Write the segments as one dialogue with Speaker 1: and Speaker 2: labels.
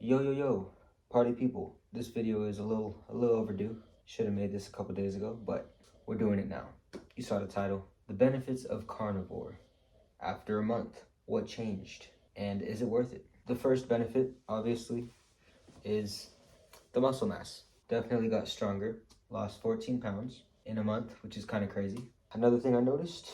Speaker 1: Yo, party people. This video is a little overdue. Should have made this a couple days ago, but we're doing it now. You saw the title. The benefits of carnivore. After a month, what changed? And is it worth it? The first benefit, obviously, is the muscle mass. Definitely got stronger. Lost 14 pounds in a month, which is kind of crazy. Another thing I noticed,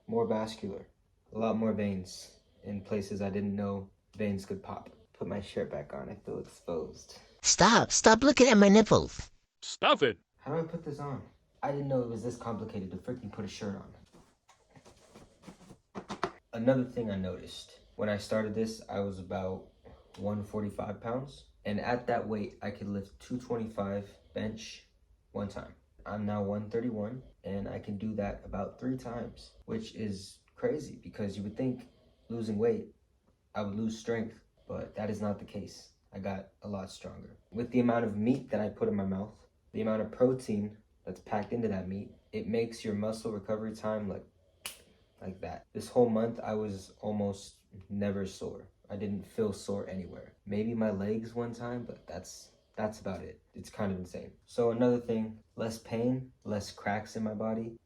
Speaker 1: more vascular. A lot more veins in places I didn't know veins could pop. Put my shirt back on, I feel exposed.
Speaker 2: Stop looking at my nipples.
Speaker 3: Stuff it.
Speaker 1: How do I put this on? I didn't know it was this complicated to freaking put a shirt on. Another thing I noticed, when I started this, I was about 145 pounds. And at that weight, I could lift 225 bench one time. I'm now 131, and I can do that about 3 times, which is crazy because you would think losing weight, I would lose strength, but that is not the case. I got a lot stronger. With the amount of meat that I put in my mouth, the amount of protein that's packed into that meat, it makes your muscle recovery time like that. This whole month, I was almost never sore. I didn't feel sore anywhere. Maybe my legs one time, but that's about it. It's kind of insane. So another thing, less pain, less cracks in my body,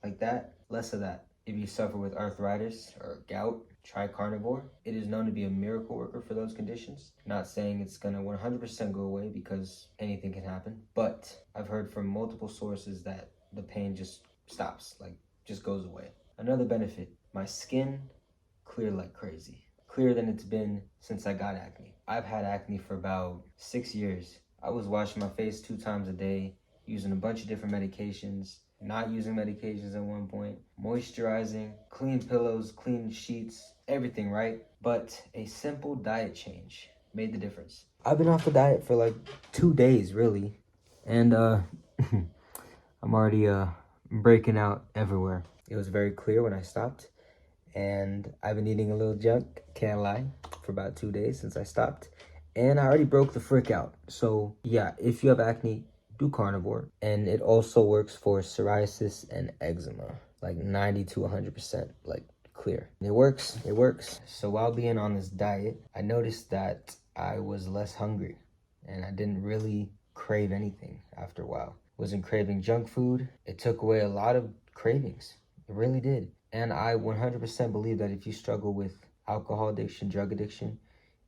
Speaker 1: like that, less of that. If you suffer with arthritis or gout, try carnivore. It is known to be a miracle worker for those conditions. Not saying it's gonna 100% go away because anything can happen, but I've heard from multiple sources that the pain just stops, just goes away. Another benefit, my skin clear like crazy. Clearer than it's been since I got acne. I've had acne for about 6 years. I was washing my face 2 times a day, using a bunch of different medications, not using medications at one point, moisturizing, clean pillows, clean sheets, everything, right? But a simple diet change made the difference. I've been off the diet for like 2 days, really. And I'm already breaking out everywhere. It was very clear when I stopped. And I've been eating a little junk, can't lie, for about 2 days since I stopped. And I already broke the frick out. So yeah, if you have acne, do carnivore. And it also works for psoriasis and eczema, like 90 to 100%, like clear. It works. So while being on this diet, I noticed that I was less hungry and I didn't really crave anything after a while. Wasn't craving junk food. It took away a lot of cravings. It really did. And I 100% believe that if you struggle with alcohol addiction, drug addiction,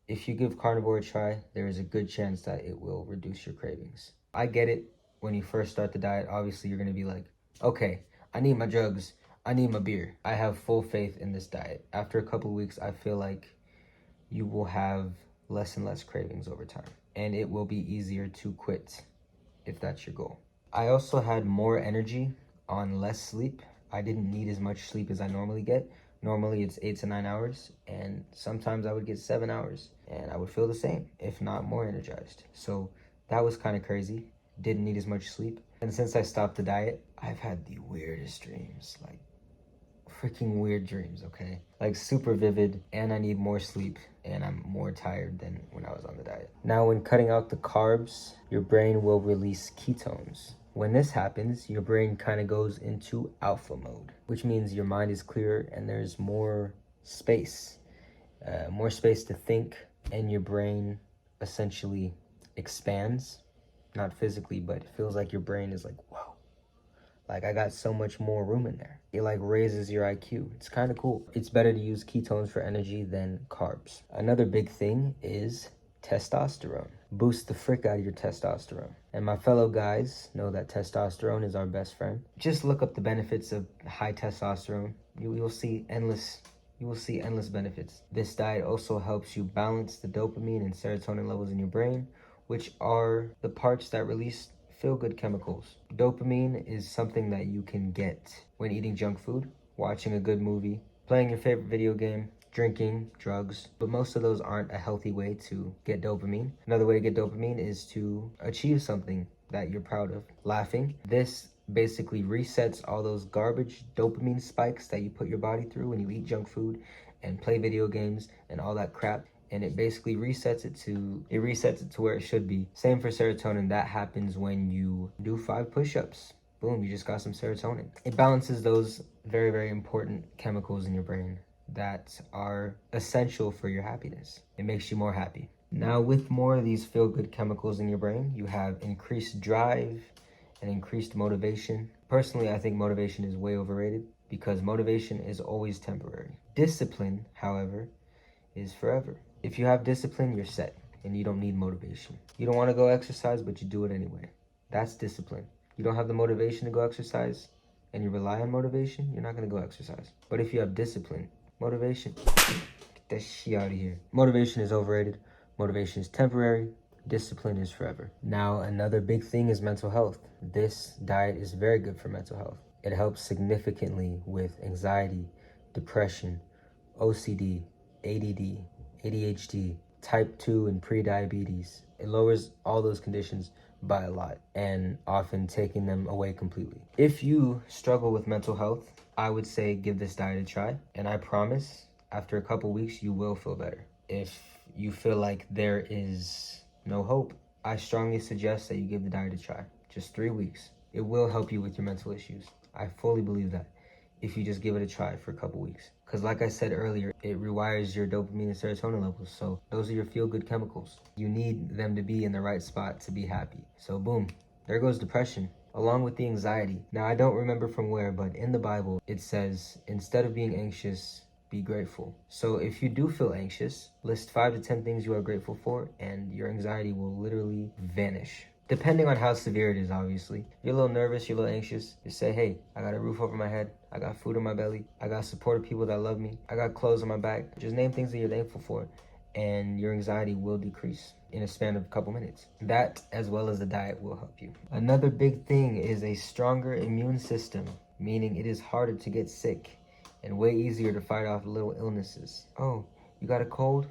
Speaker 1: if you give carnivore a try, there is a good chance that it will reduce your cravings. I get it. When you first start the diet, obviously you're going to be like, okay, I need my drugs. I need my beer. I have full faith in this diet. After a couple of weeks, I feel like you will have less and less cravings over time. And it will be easier to quit if that's your goal. I also had more energy on less sleep. I didn't need as much sleep as I normally get. Normally it's 8 to 9 hours, and sometimes I would get 7 hours, and I would feel the same, if not more energized. So that was kind of crazy. Didn't need as much sleep. And since I stopped the diet, I've had the weirdest dreams, like freaking weird dreams, okay? Like super vivid, and I need more sleep, and I'm more tired than when I was on the diet. Now, when cutting out the carbs, your brain will release ketones. When this happens, your brain kind of goes into alpha mode, which means your mind is clearer and there's more space to think, and your brain essentially expands, not physically, but it feels like your brain is like, whoa, like I got so much more room in there. It like raises your IQ. It's kind of cool. It's better to use ketones for energy than carbs. Another big thing is testosterone. Boost the frick out of your testosterone. And my fellow guys know that testosterone is our best friend. Just look up the benefits of high testosterone. You will see endless benefits. This diet also helps you balance the dopamine and serotonin levels in your brain, which are the parts that release feel-good chemicals. Dopamine is something that you can get when eating junk food, watching a good movie, playing your favorite video game, drinking, drugs, but most of those aren't a healthy way to get dopamine. Another way to get dopamine is to achieve something that you're proud of. Laughing. This basically resets all those garbage dopamine spikes that you put your body through when you eat junk food and play video games and all that crap. And it basically resets it to where it should be. Same for serotonin. That happens when you do 5 push-ups. Boom, you just got some serotonin. It balances those very, very important chemicals in your brain that are essential for your happiness. It makes you more happy. Now, with more of these feel-good chemicals in your brain, you have increased drive and increased motivation. Personally, I think motivation is way overrated because motivation is always temporary. Discipline, however, is forever. If you have discipline, you're set and you don't need motivation. You don't want to go exercise, but you do it anyway. That's discipline. You don't have the motivation to go exercise and you rely on motivation, you're not going to go exercise. But if you have discipline, motivation, get that shit out of here. Motivation is overrated. Motivation is temporary. Discipline is forever. Now, another big thing is mental health. This diet is very good for mental health. It helps significantly with anxiety, depression, OCD, ADD, ADHD, type 2 and pre-diabetes. It lowers all those conditions by a lot and often taking them away completely. If you struggle with mental health, I would say give this diet a try. And I promise, after a couple weeks, you will feel better. If you feel like there is no hope, I strongly suggest that you give the diet a try. Just 3 weeks. It will help you with your mental issues. I fully believe that if you just give it a try for a couple weeks. Because like I said earlier, it rewires your dopamine and serotonin levels. So those are your feel-good chemicals. You need them to be in the right spot to be happy. So boom, there goes depression, along with the anxiety. Now, I don't remember from where, but in the Bible, it says, instead of being anxious, be grateful. So if you do feel anxious, list 5 to 10 things you are grateful for, and your anxiety will literally vanish. Depending on how severe it is, obviously. If you're a little nervous, you're a little anxious, just say, hey, I got a roof over my head, I got food in my belly, I got supportive people that love me, I got clothes on my back. Just name things that you're thankful for, and your anxiety will decrease in a span of a couple minutes. That, as well as the diet, will help you. Another big thing is a stronger immune system, meaning it is harder to get sick and way easier to fight off little illnesses. Oh, you got a cold?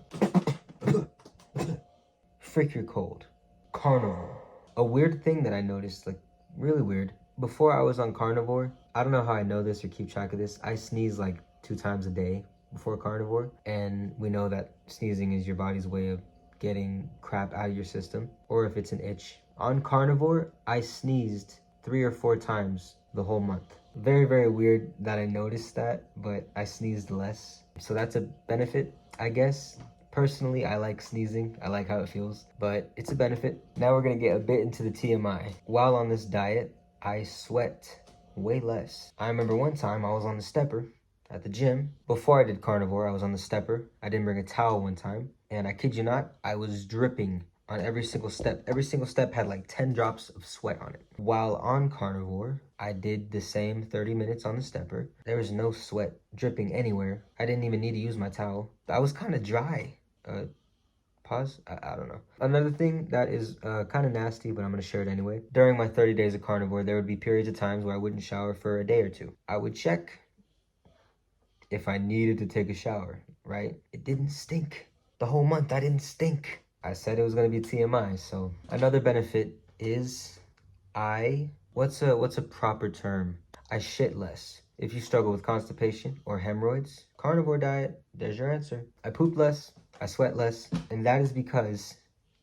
Speaker 1: Freak your cold. Carnivore. A weird thing that I noticed, like really weird, before I was on carnivore, I don't know how I know this or keep track of this, I sneeze like 2 times a day before carnivore, and we know that sneezing is your body's way of getting crap out of your system, or if it's an itch. On carnivore, I sneezed 3 or 4 times the whole month. Very, very weird that I noticed that, but I sneezed less. So that's a benefit, I guess. Personally, I like sneezing. I like how it feels, but it's a benefit. Now we're gonna get a bit into the TMI. While on this diet, I sweat way less. I remember one time I was on the stepper at the gym. Before I did carnivore, I was on the stepper. I didn't bring a towel one time, and I kid you not, I was dripping on every single step. Every single step had like 10 drops of sweat on it. While on carnivore, I did the same 30 minutes on the stepper. There was no sweat dripping anywhere. I didn't even need to use my towel. I was kind of dry. Pause? I don't know. Another thing that is kind of nasty, but I'm going to share it anyway. During my 30 days of carnivore, there would be periods of times where I wouldn't shower for a day or 2. I would check if I needed to take a shower, right? It didn't stink. The whole month, I didn't stink. I said it was going to be TMI, so. Another benefit is what's a proper term? I shit less. If you struggle with constipation or hemorrhoids, carnivore diet, there's your answer. I poop less. I sweat less, and that is because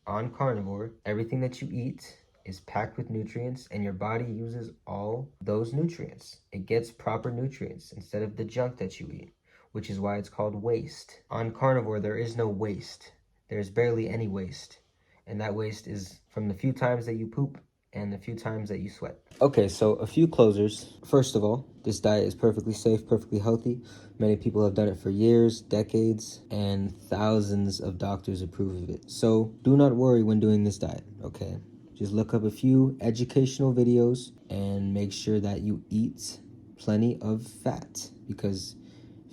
Speaker 1: on carnivore, everything that you eat is packed with nutrients and your body uses all those nutrients. It gets proper nutrients instead of the junk that you eat, which is why it's called waste. On carnivore, there is no waste. There's barely any waste, and that waste is from the few times that you poop and the few times that you sweat. Okay, so a few closers. First of all, this diet is perfectly safe, perfectly healthy. Many people have done it for years, decades, and thousands of doctors approve of it. So do not worry when doing this diet, okay? Just look up a few educational videos and make sure that you eat plenty of fat because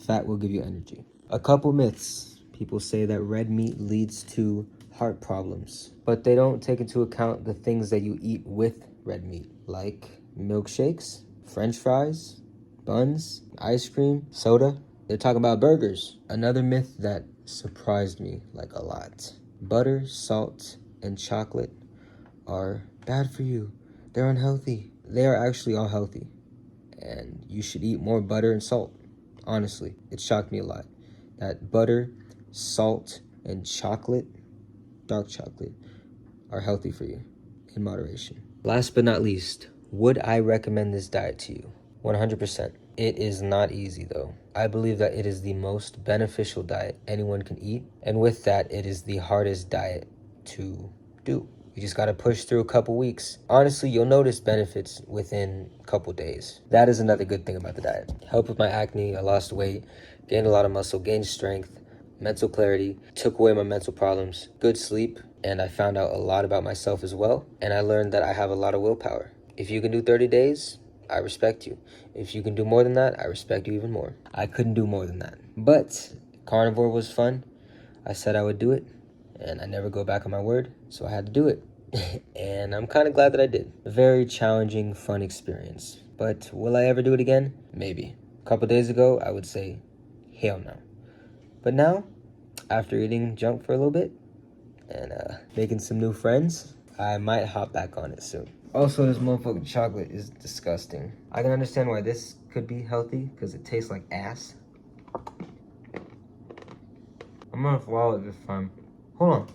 Speaker 1: fat will give you energy. A couple myths. People say that red meat leads to heart problems, but they don't take into account the things that you eat with red meat, like milkshakes, French fries, buns, ice cream, soda. They're talking about burgers. Another myth that surprised me like a lot. Butter, salt, and chocolate are bad for you. They're unhealthy. They are actually all healthy, and you should eat more butter and salt. Honestly, it shocked me a lot that butter, salt, and chocolate, dark chocolate, are healthy for you in moderation. Last but not least, would I recommend this diet to you? 100%. It is not easy though. I believe that it is the most beneficial diet anyone can eat. And with that, it is the hardest diet to do. You just gotta push through a couple weeks. Honestly, you'll notice benefits within a couple days. That is another good thing about the diet. Helped with my acne, I lost weight, gained a lot of muscle, gained strength, mental clarity, took away my mental problems, good sleep, and I found out a lot about myself as well. And I learned that I have a lot of willpower. If you can do 30 days, I respect you. If you can do more than that, I respect you even more. I couldn't do more than that. But carnivore was fun. I said I would do it, and I never go back on my word, so I had to do it. And I'm kind of glad that I did. A very challenging, fun experience. But will I ever do it again? Maybe. A couple days ago, I would say, hell no. But now, after eating junk for a little bit and making some new friends, I might hop back on it soon. Also, this motherfucking chocolate is disgusting. I can understand why this could be healthy, because it tastes like ass. I'm gonna swallow it this time. Hold on.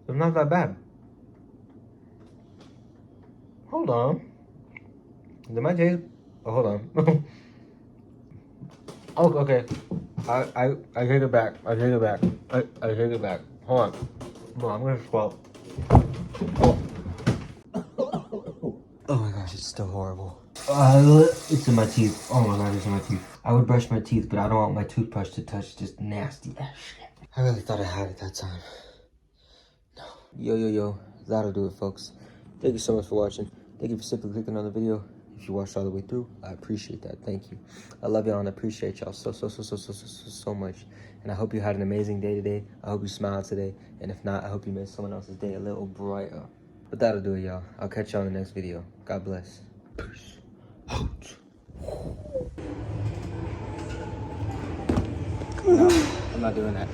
Speaker 1: It's not that bad. Hold on. Did my taste? Oh, hold on. Oh, okay. I take it back. I take it back. I take it back. Hold on. No, I'm gonna swallow. Oh. Oh my gosh, it's still horrible. It's in my teeth. Oh my god, it's in my teeth. I would brush my teeth, but I don't want my toothbrush to touch just nasty ass shit. I really thought I had it that time. No. Yo. That'll do it, folks. Thank you so much for watching. Thank you for simply clicking on the video. If you watched all the way through, I appreciate that. Thank you. I love y'all and I appreciate y'all so much. And I hope you had an amazing day today. I hope you smiled today. And if not, I hope you made someone else's day a little brighter. But that'll do it, y'all. I'll catch y'all in the next video. God bless. Peace out. No, I'm not doing that.